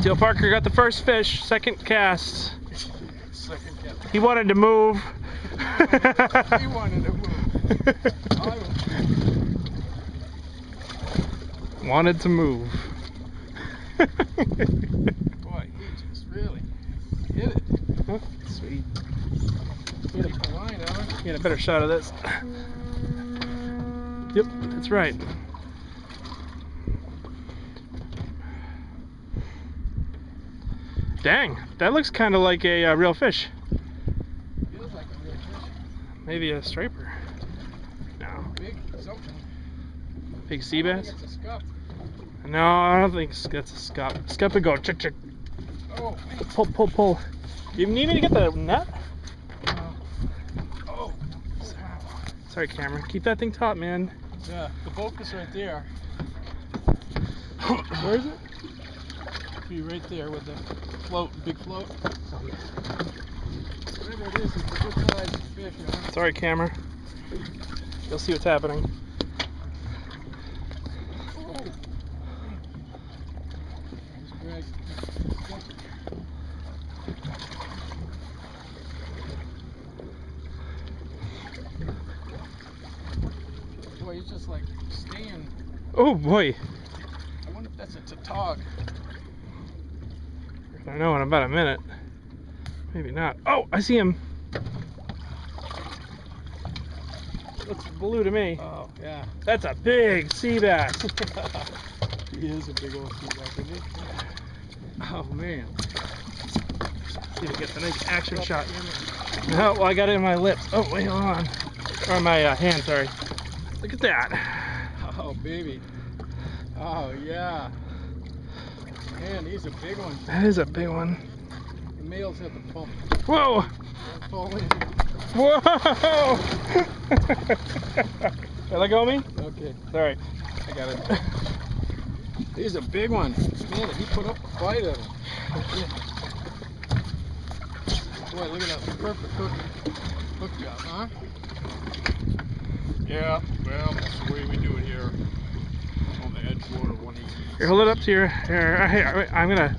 Teal Parker got the first fish, second cast. Second cast. He wanted to move. He wanted to move. Wanted to move. Boy, he just really hit it. Oh, sweet. Get a line on it. Get a better shot of this. Yep, that's right. Dang, that looks kind of like a real fish. Feels like a real fish. Maybe a striper. No. Big something. Big sea bass? I think it's a scup. No, I don't think that's a scup. Scup would go chick chick. Oh, Pull, pull, pull. You need me to get the net? Oh. Sorry, camera. Keep that thing taut, man. Yeah, the boat is right there. Where is it? Be right there with the float, big float. Oh, yeah. Whatever it is, it's a good sized fish, huh? Sorry, camera. You'll see what's happening. Boy, he's just like staying. Oh boy. I wonder if that's a tautog. I don't know in about a minute. Maybe not. Oh, I see him. Looks blue to me. Oh, yeah. That's a big sea bass. He is a big old sea bass, isn't he? Oh, man. See if we get the nice action shot. No, well, I got it in my lip. Oh, wait, hold on. Or my hand, sorry. Look at that. Oh, baby. Oh, yeah. Man, he's a big one. That is a big one. The male's at the pump. Whoa! Don't fall in. Whoa! Did I go me? Okay. Sorry. I got it. He's a big one. Man, he put up a fight of him. Boy, look at that perfect hook job, huh? Yeah, well, that's the way we do it here on the Edgewater 180. Here, hold it up to your. Here, I'm gonna